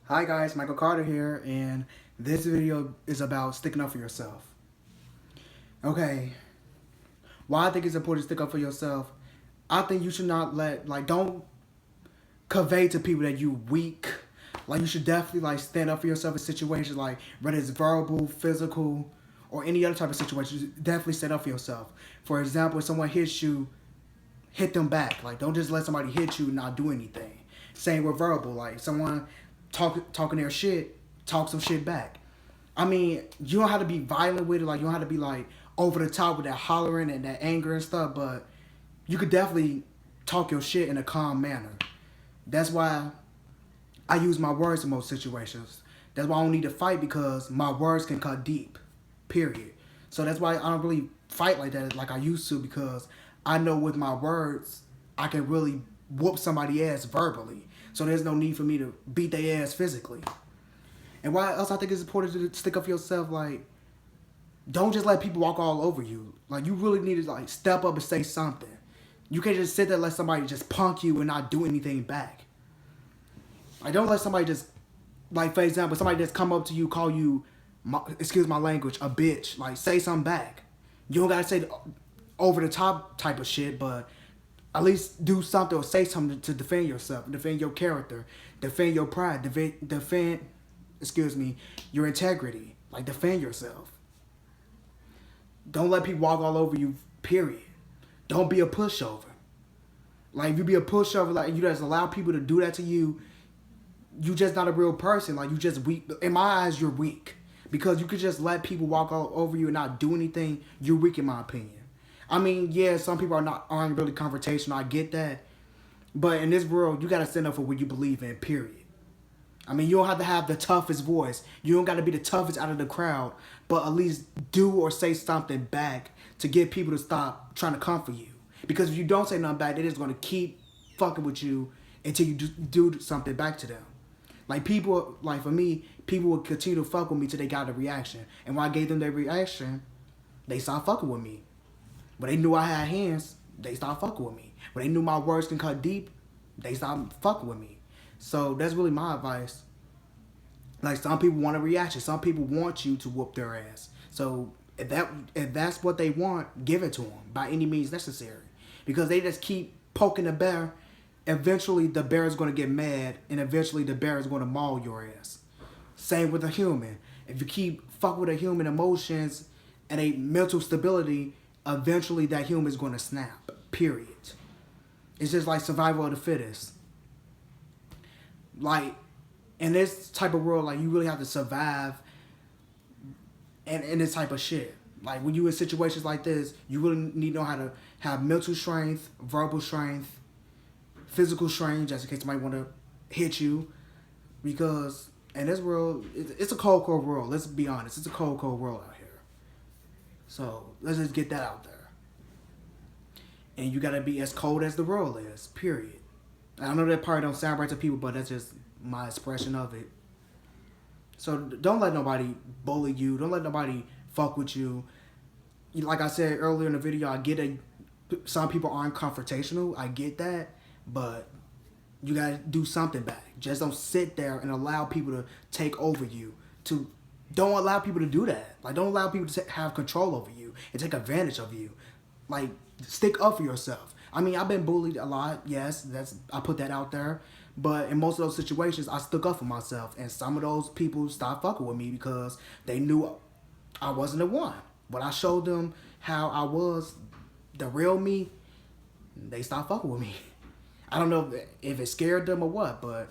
Hi guys, Michael Carter here, and this video is about sticking up for yourself. Okay, why I think it's important to stick up for yourself, I think you should not don't convey to people that you weak. Like, you should definitely, stand up for yourself in situations, whether it's verbal, physical, or any other type of situation. You definitely stand up for yourself. For example, if someone hits you, hit them back. Like, don't just let somebody hit you and not do anything. Same with verbal. Like, someone talking their shit, talk some shit back. I mean, you don't have to be violent with it. Like, you don't have to be, over the top with that hollering and that anger and stuff. But you could definitely talk your shit in a calm manner. That's why I use my words in most situations. That's why I don't need to fight, because my words can cut deep. Period. So that's why I don't really fight like that like I used to, because I know with my words I can really whoop somebody ass verbally. So there's no need for me to beat their ass physically. And why else I think it's important to stick up for yourself, don't just let people walk all over you. Like, you really need to step up and say something. You can't just sit there and let somebody just punk you and not do anything back. Like, don't let somebody just, for example, somebody just come up to you, call you, excuse my language, a bitch. Like, say something back. You don't gotta say over the top type of shit, but at least do something or say something to defend yourself, defend your character, defend your pride, defend your integrity. Like, defend yourself. Don't let people walk all over you, period. Don't be a pushover. Like, if you be a pushover, like, you just allow people to do that to you, you just not a real person. Like, you just weak. In my eyes, you're weak. Because you could just let people walk all over you and not do anything. You're weak, in my opinion. I mean, yeah, some people aren't really confrontational. I get that. But in this world, you got to stand up for what you believe in, period. I mean, you don't have to have the toughest voice. You don't got to be the toughest out of the crowd. But at least do or say something back to get people to stop trying to come for you. Because if you don't say nothing back, they're just going to keep fucking with you until you do something back to them. Like, people, for me, people would continue to fuck with me till they got a reaction. And when I gave them their reaction, they stopped fucking with me. When they knew I had hands, they stopped fucking with me. When they knew my words can cut deep, they stopped fucking with me. So that's really my advice. Like, some people want a reaction. Some people want you to whoop their ass. So if that's what they want, give it to them by any means necessary. Because they just keep poking the bear. Eventually, the bear is going to get mad, and eventually the bear is going to maul your ass. Same with a human. If you keep fucking with a human emotions and a mental stability, eventually that human is going to snap. Period. It's just like survival of the fittest. Like, in this type of world, you really have to survive in this type of shit. Like, when you in situations like this, you really need to know how to have mental strength, verbal strength, physical strength, just in case somebody want to hit you. Because in this world, it's a cold world. Let's be honest. It's a cold world out here. So let's just get that out there. And you got to be as cold as the world is, period. I know that probably don't sound right to people, but that's just my expression of it. So don't let nobody bully you. Don't let nobody fuck with you. Like I said earlier in the video, I get it. Some people aren't confrontational. I get that. But you got to do something back. Just don't sit there and allow people to take over you. Don't allow people to do that. Like, don't allow people to have control over you and take advantage of you. Like, stick up for yourself. I mean, I've been bullied a lot. Yes, I put that out there. But in most of those situations, I stuck up for myself. And some of those people stopped fucking with me because they knew I wasn't the one. When I showed them how I was, the real me, they stopped fucking with me. I don't know if it scared them or what, but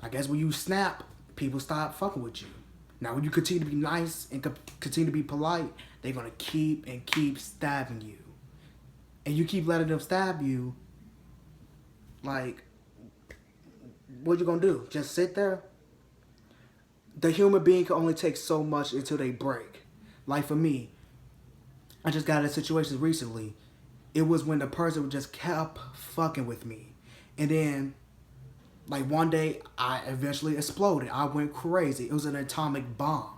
I guess when you snap, people stop fucking with you. Now, when you continue to be nice and continue to be polite, they're going to keep stabbing you. And you keep letting them stab you, like, what you going to do? Just sit there? The human being can only take so much until they break. Like, for me, I just got in situations recently. It was when the person just kept fucking with me. And then, one day, I eventually exploded. I went crazy. It was an atomic bomb.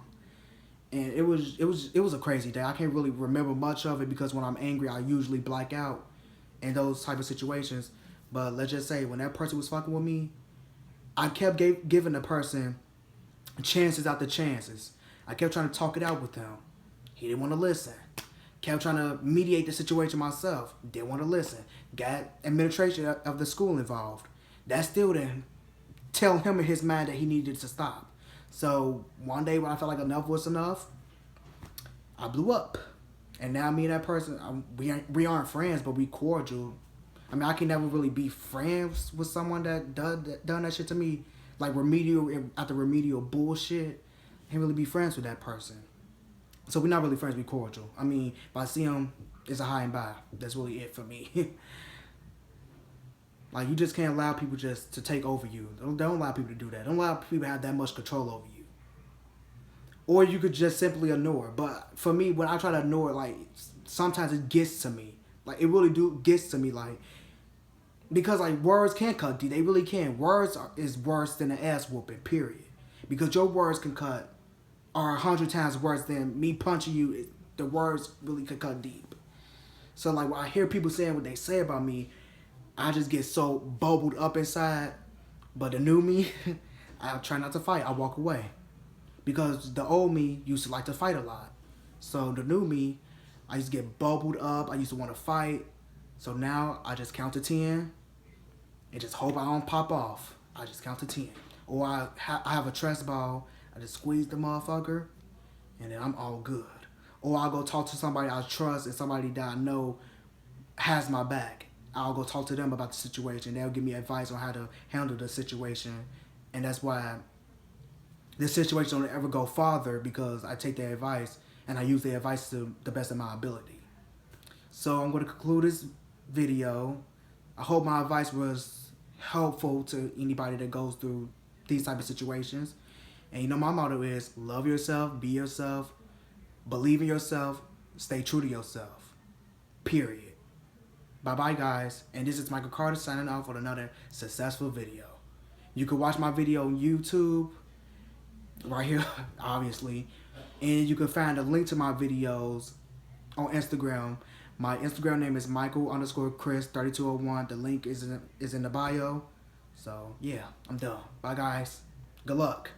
And it was a crazy day. I can't really remember much of it because when I'm angry, I usually black out in those type of situations. But let's just say, when that person was fucking with me, I kept giving the person chances after chances. I kept trying to talk it out with him. He didn't want to listen. Kept trying to mediate the situation myself. Didn't want to listen. Got administration of the school involved. That still didn't tell him in his mind that he needed to stop. So one day when I felt like enough was enough, I blew up. And now me and that person, we aren't friends, but we cordial. I mean, I can never really be friends with someone that done that shit to me. Like after remedial bullshit. I can't really be friends with that person. So we're not really friends, we cordial. I mean, if I see him, it's a hi and bye. That's really it for me. Like, you just can't allow people just to take over you. Don't allow people to do that. Don't allow people to have that much control over you. Or you could just simply ignore. But for me, when I try to ignore, like, sometimes it gets to me. Like, it really gets to me, like, because, like, words can cut deep. They really can. Words is worse than an ass whooping, period. Because your words can cut are 100 times worse than me punching you. The words really could cut deep. So, like, when I hear people saying what they say about me, I just get so bubbled up inside. But the new me, I try not to fight. I walk away. Because the old me used to like to fight a lot. So the new me, I used to get bubbled up. I used to want to fight. So now I just count to 10 and just hope I don't pop off. I just count to 10. Or I have a trust ball. I just squeeze the motherfucker and then I'm all good. Or I'll go talk to somebody I trust and somebody that I know has my back. I'll go talk to them about the situation. They'll give me advice on how to handle the situation. And that's why this situation don't ever go farther, because I take their advice and I use their advice to the best of my ability. So I'm going to conclude this video. I hope my advice was helpful to anybody that goes through these type of situations. And you know, my motto is love yourself, be yourself, believe in yourself, stay true to yourself. Period. Bye-bye, guys. And this is Michael Carter signing off with another successful video. You can watch my video on YouTube, right here, obviously. And you can find a link to my videos on Instagram. My Instagram name is Michael_Chris3201. The link is in the bio. So, yeah, I'm done. Bye, guys. Good luck.